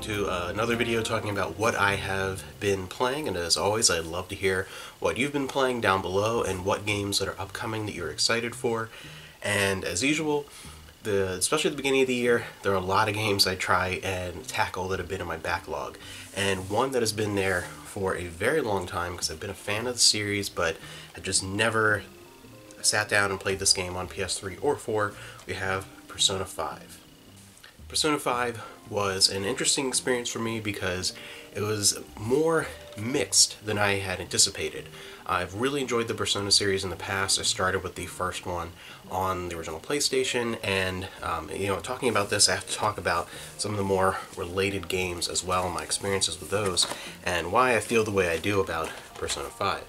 to another video talking about what I have been playing, and as always I'd love to hear what you've been playing down below and what games that are upcoming that you're excited for. And as usual, especially at the beginning of the year, there are a lot of games I try and tackle that have been in my backlog, and one that has been there for a very long time because I've been a fan of the series but I've just never sat down and played this game on PS3 or 4. We have Persona 5. Persona 5 was an interesting experience for me because it was more mixed than I had anticipated. I've really enjoyed the Persona series in the past. I started with the first one on the original PlayStation, and talking about this, I have to talk about some of the more related games as well, my experiences with those, and why I feel the way I do about Persona 5.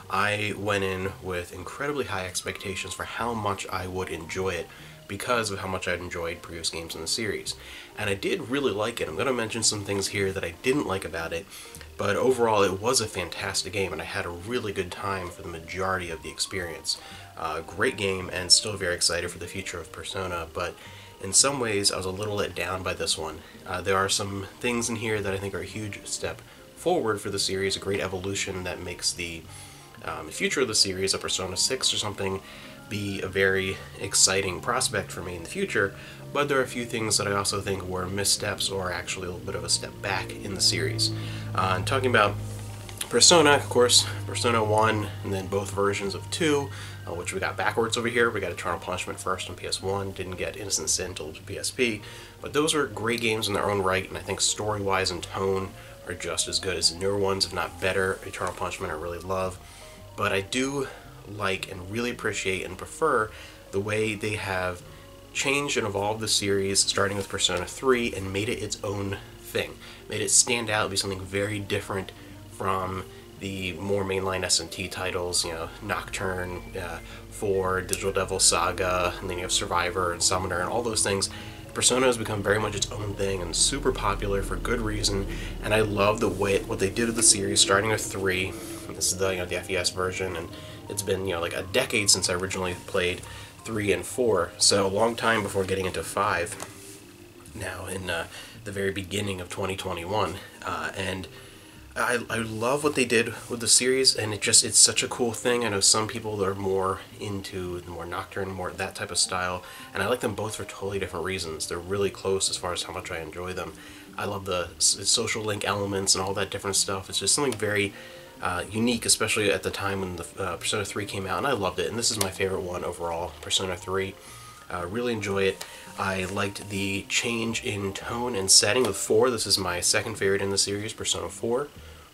I went in with incredibly high expectations for how much I would enjoy it because of how much I'd enjoyed previous games in the series. And I did really like it. I'm going to mention some things here that I didn't like about it, but overall it was a fantastic game and I had a really good time for the majority of the experience. Great game, and still very excited for the future of Persona, but in some ways I was a little let down by this one. There are some things in here that I think are a huge step forward for the series, a great evolution that makes the future of the series, a Persona 6 or something, be a very exciting prospect for me in the future, but there are a few things that I also think were missteps or actually a little bit of a step back in the series. And talking about Persona, of course, Persona 1 and then both versions of 2, which we got backwards over here. We got Eternal Punishment first on PS1, didn't get Innocent Sin until PSP, but those are great games in their own right, and I think story-wise and tone are just as good as the newer ones, if not better. Eternal Punishment I really love, but I do like and really appreciate and prefer the way they have changed and evolved the series, starting with Persona 3, and made it its own thing. Made it stand out, be something very different from the more mainline S&T titles, Nocturne, 4, Digital Devil Saga, and then you have Survivor and Summoner and all those things. Persona has become very much its own thing and super popular for good reason, and I love the way what they did with the series, starting with 3. This is the FES version, and it's been like a decade since I originally played 3 and 4, so a long time before getting into 5 now in the very beginning of 2021, and I love what they did with the series, and it's such a cool thing. I know some people that are more into the more Nocturne, more that type of style, and I like them both for totally different reasons. They're really close as far as how much I enjoy them. I love the social link elements and all that different stuff. It's just something very unique, especially at the time when the Persona 3 came out, and I loved it, and this is my favorite one overall, Persona 3. Really enjoy it. I liked the change in tone and setting with 4. This is my second favorite in the series, Persona 4.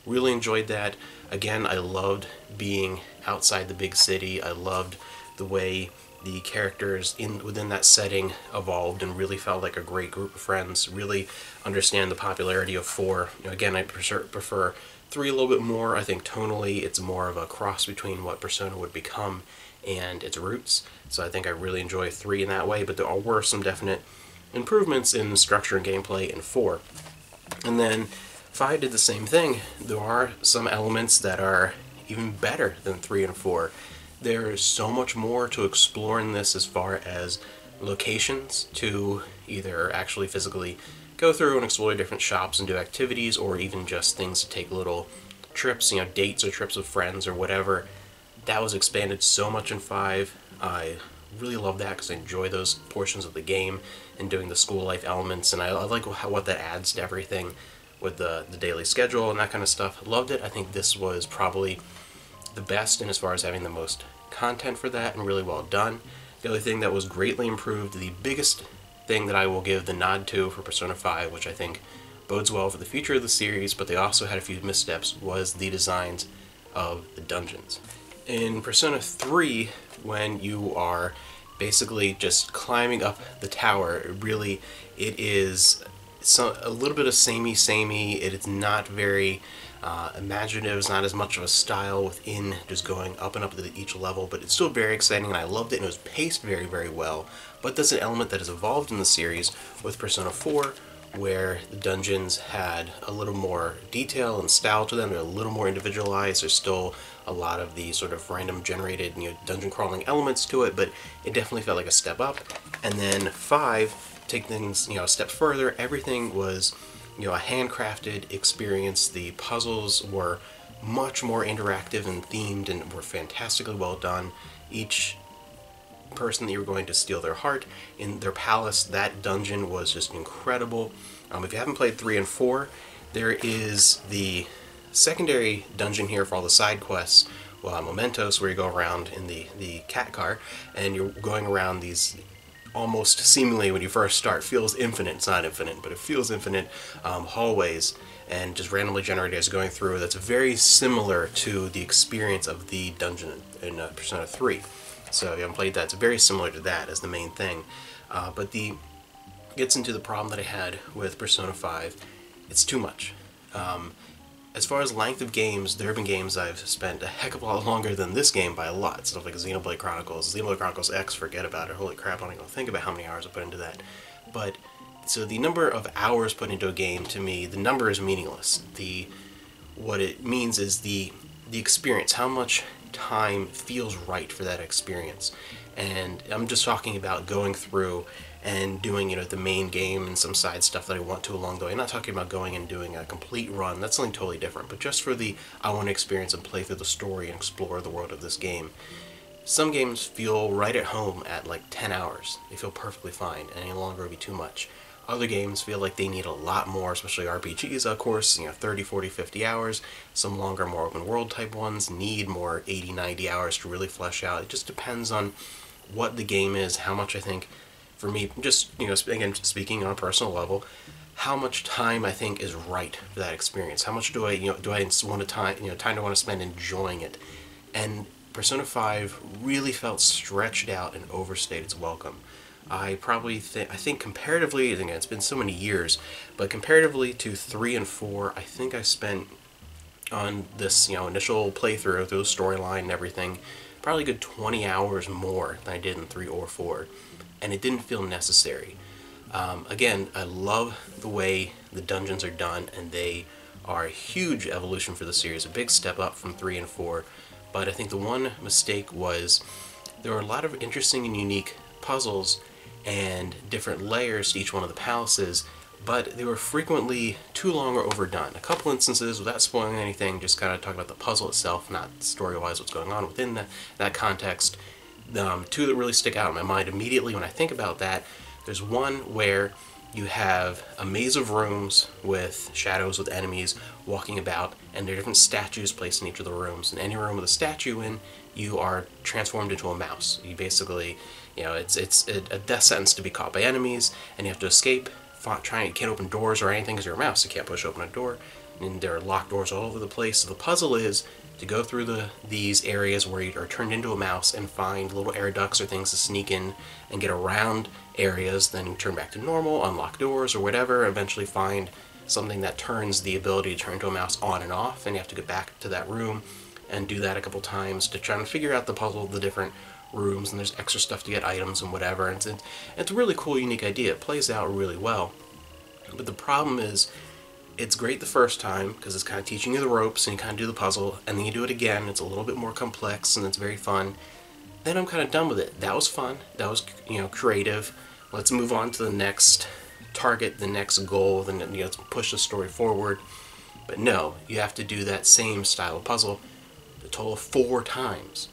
Really enjoyed that. Again, I loved being outside the big city. I loved the way the characters within that setting evolved and really felt like a great group of friends. Really understand the popularity of 4. Again, I prefer 3 a little bit more. I think tonally it's more of a cross between what Persona would become and its roots. So I think I really enjoy 3 in that way, but there were some definite improvements in structure and gameplay in 4. And then 5 did the same thing. There are some elements that are even better than 3 and 4. There's so much more to explore in this as far as locations to either actually physically go through and explore different shops and do activities, or even just things to take little trips, dates or trips with friends or whatever. That was expanded so much in 5. I really love that because I enjoy those portions of the game and doing the school life elements, and I like what that adds to everything with the daily schedule and that kind of stuff. Loved it. I think this was probably the best in as far as having the most content for that, and really well done. The other thing that was greatly improved, the biggest thing that I will give the nod to for Persona 5, which I think bodes well for the future of the series, but they also had a few missteps, was the designs of the dungeons. In Persona 3, when you are basically just climbing up the tower, it is a little bit of samey. It is not very imaginative. It's not as much of a style within just going up and up to each level, but it's still very exciting, and I loved it, and it was paced very, very well. But that's an element that has evolved in the series with Persona 4, where the dungeons had a little more detail and style to them. They're a little more individualized. There's still a lot of the sort of random generated dungeon crawling elements to it, but it definitely felt like a step up. And then 5, take things a step further. Everything was a handcrafted experience. The puzzles were much more interactive and themed and were fantastically well done. Each person that you were going to steal their heart in their palace, that dungeon was just incredible. If you haven't played 3 and 4, there is the secondary dungeon here for all the side quests, Mementos, where you go around in the cat car, and you're going around these almost seemingly, when you first start, feels infinite. It's not infinite, but it feels infinite hallways, and just randomly generated as you're going through. That's very similar to the experience of the dungeon in Persona 3. So if you haven't played that, it's very similar to that as the main thing. But gets into the problem that I had with Persona 5. It's too much. As far as length of games, there have been games I've spent a heck of a lot longer than this game by a lot. Stuff like Xenoblade Chronicles, Xenoblade Chronicles X, forget about it. Holy crap, I don't even think about how many hours I put into that. But, so the number of hours put into a game, to me, the number is meaningless. What it means is the experience, how much time feels right for that experience. And I'm just talking about going through and doing, the main game and some side stuff that I want to along the way. I'm not talking about going and doing a complete run. That's something totally different. But just for I want to experience and play through the story and explore the world of this game. Some games feel right at home at like 10 hours. They feel perfectly fine, and any longer would be too much. Other games feel like they need a lot more, especially RPGs, of course, 30, 40, 50 hours. Some longer, more open world type ones need more 80, 90 hours to really flesh out. It just depends on what the game is, how much I think, for me, just, again, speaking on a personal level, how much time I think is right for that experience. How much do I want to time to want to spend enjoying it. And Persona 5 really felt stretched out and overstayed its welcome. I think comparatively, again, it's been so many years, but comparatively to 3 and 4, I think I spent on this, initial playthrough through the storyline and everything, probably a good 20 hours more than I did in 3 or 4. And it didn't feel necessary. Again, I love the way the dungeons are done, and they are a huge evolution for the series, a big step up from 3 and 4. But I think the one mistake was there were a lot of interesting and unique puzzles and different layers to each one of the palaces, but they were frequently too long or overdone. A couple instances, without spoiling anything, just kind of talking about the puzzle itself, not story-wise what's going on within that context. Two that really stick out in my mind immediately when I think about that. There's one where you have a maze of rooms with shadows, with enemies walking about, and there are different statues placed in each of the rooms. In any room with a statue in, you are transformed into a mouse. You basically, it's a death sentence to be caught by enemies, and you have to escape. You can't open doors or anything because you're a mouse. You can't push open a door, and there are locked doors all over the place. So the puzzle is to go through these areas where you are turned into a mouse and find little air ducts or things to sneak in and get around areas, then turn back to normal, unlock doors or whatever, eventually find something that turns the ability to turn into a mouse on and off, and you have to get back to that room and do that a couple times to try and figure out the puzzle of the different rooms, and there's extra stuff to get items and whatever. And it's a really cool, unique idea. It plays out really well. But the problem is, it's great the first time because it's kind of teaching you the ropes and you kind of do the puzzle, and then you do it again. It's a little bit more complex and it's very fun. Then I'm kind of done with it. That was fun. That was creative. Let's move on to the next target, the next goal. Then let's push the story forward. But no, you have to do that same style of puzzle a total of 4 times.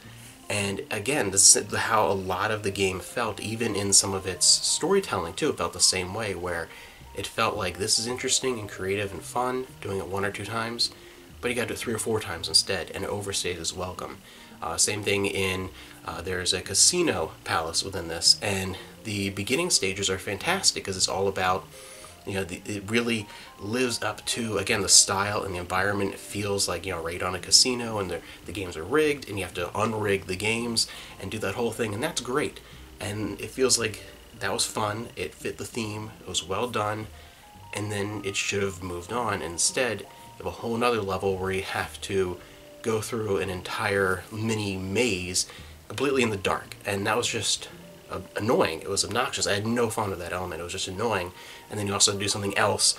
And again, this is how a lot of the game felt, even in some of its storytelling too. It felt the same way, where it felt like this is interesting and creative and fun, doing it 1 or 2 times, but you got to do it 3 or 4 times instead, and it overstays its welcome. Same thing in, there's a casino palace within this, and the beginning stages are fantastic because it's all about, it really lives up to, again, the style and the environment. It feels like, right on a casino, and the games are rigged, and you have to unrig the games and do that whole thing, and that's great. And it feels like that was fun, it fit the theme, it was well done, and then it should have moved on. Instead, you have a whole nother level where you have to go through an entire mini maze completely in the dark, and that was just annoying. It was obnoxious. I had no fun with that element. It was just annoying. And then you also have to do something else,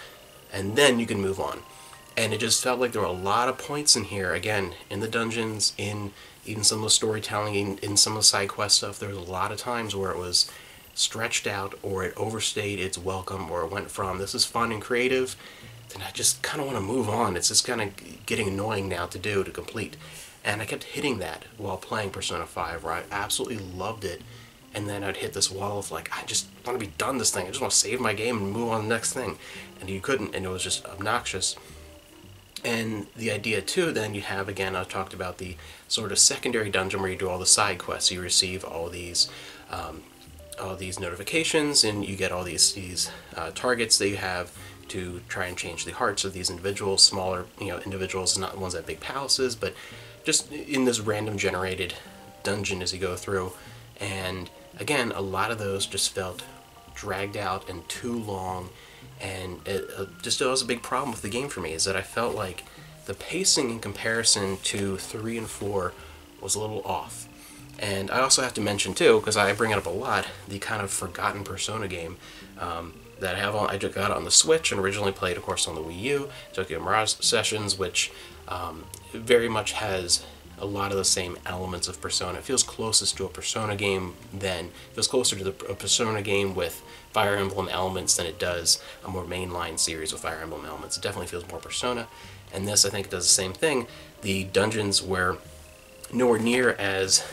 and then you can move on. And it just felt like there were a lot of points in here, again, in the dungeons, in even some of the storytelling, in some of the side quest stuff. There was a lot of times where it was stretched out, or it overstayed its welcome, or it went from this is fun and creative, then I just kind of want to move on. It's just kind of getting annoying now to complete. And I kept hitting that while playing Persona 5, where I absolutely loved it, and then I'd hit this wall of like, I just want to be done this thing. I just want to save my game and move on to the next thing. And you couldn't, and it was just obnoxious. And the idea too, then you have, again, I talked about the sort of secondary dungeon where you do all the side quests. You receive all these notifications, and you get all these targets that you have to try and change the hearts of these individuals, smaller individuals, not ones at big palaces, but just in this random generated dungeon as you go through. And again, a lot of those just felt dragged out and too long, and it was a big problem with the game for me, is that I felt like the pacing in comparison to 3 and 4 was a little off. And I also have to mention too, because I bring it up a lot, the kind of forgotten Persona game that I just got on the Switch and originally played, of course, on the Wii U, Tokyo Mirage Sessions, which very much has a lot of the same elements of Persona. It feels closest to a Persona game it feels closer to a Persona game with Fire Emblem elements than it does a more mainline series with Fire Emblem elements. It definitely feels more Persona, and this, I think, does the same thing. The dungeons were nowhere near as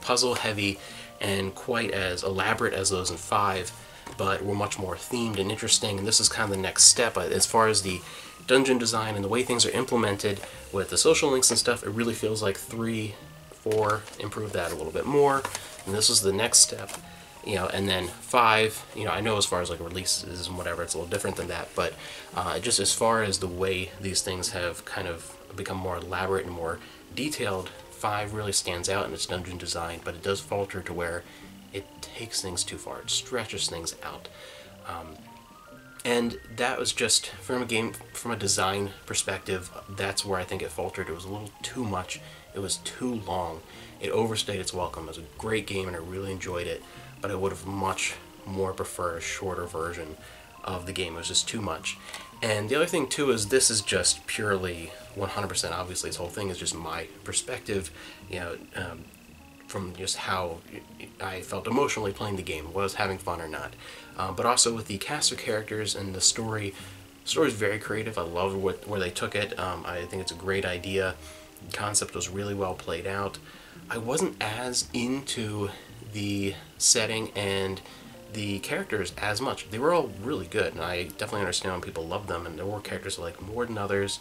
puzzle heavy and quite as elaborate as those in 5, but were much more themed and interesting, and this is kind of the next step. As far as the dungeon design and the way things are implemented with the social links and stuff, it really feels like 3, 4 improved that a little bit more, and this is the next step. And then 5, I know as far as like releases and whatever, it's a little different than that, but just as far as the way these things have kind of become more elaborate and more detailed, 5 really stands out in its dungeon design, but it does falter to where it takes things too far. It stretches things out. And that was just, from a design perspective, that's where I think it faltered. It was a little too much. It was too long. It overstayed its welcome. It was a great game and I really enjoyed it, but I would have much more preferred a shorter version of the game. It was just too much. And the other thing too is this is just purely 100%, obviously this whole thing is just my perspective, from just how I felt emotionally playing the game, was having fun or not. But also with the cast of characters and the story is very creative. I love where they took it. I think it's a great idea. The concept was really well played out. I wasn't as into the setting and the characters as much. They were all really good, and I definitely understand when people love them, and there were characters I liked more than others.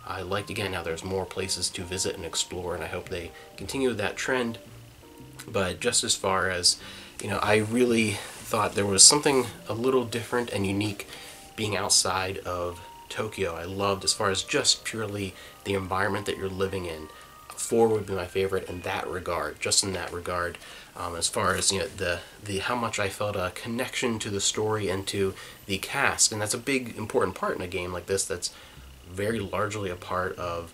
I liked, again, now there's more places to visit and explore, and I hope they continue that trend. But just as far as, I really thought there was something a little different and unique being outside of Tokyo. I loved, as far as just purely the environment that you're living in. 4 would be my favorite in that regard, just in that regard. As far as the how much I felt a connection to the story and to the cast, and that's a big important part in a game like this. That's very largely a part of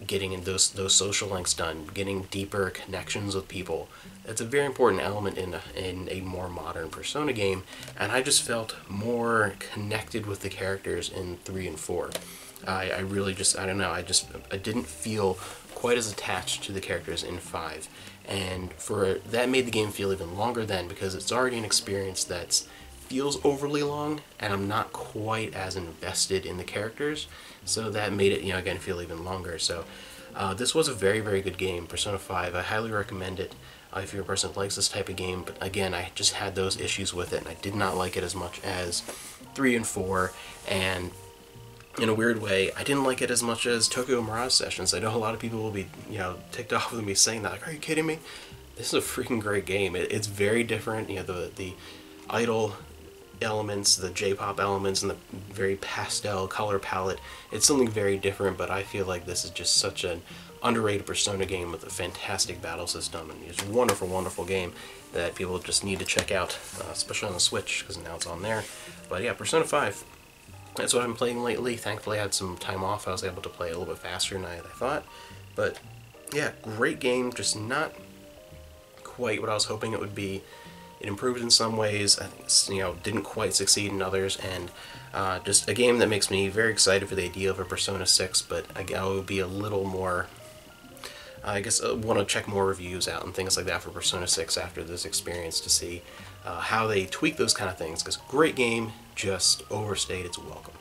getting in those social links done, getting deeper connections with people. It's a very important element in a more modern Persona game, and I just felt more connected with the characters in 3 and 4. I really just, I don't know, I didn't feel quite as attached to the characters in 5, and that made the game feel even longer then, because it's already an experience that feels overly long, and I'm not quite as invested in the characters, so that made it, again, feel even longer. So this was a very, very good game, Persona 5. I highly recommend it if you're a person that likes this type of game, but again, I just had those issues with it, and I did not like it as much as 3 and 4, and in a weird way, I didn't like it as much as Tokyo Mirage Sessions. I know a lot of people will be, ticked off with me saying that, like, are you kidding me? This is a freaking great game. It's very different, the idle elements, the J-pop elements, and the very pastel color palette. It's something very different, but I feel like this is just such an underrated Persona game with a fantastic battle system, and it's a wonderful, wonderful game that people just need to check out, especially on the Switch, because now it's on there. But yeah, Persona 5. That's what I'm playing lately. Thankfully, I had some time off. I was able to play a little bit faster than I thought. But yeah, great game. Just not quite what I was hoping it would be. It improved in some ways. I think didn't quite succeed in others. And just a game that makes me very excited for the idea of a Persona 6. But I will be a little more I guess want to check more reviews out and things like that for Persona 6 after this experience to see how they tweak those kind of things, because great game, just overstayed its welcome.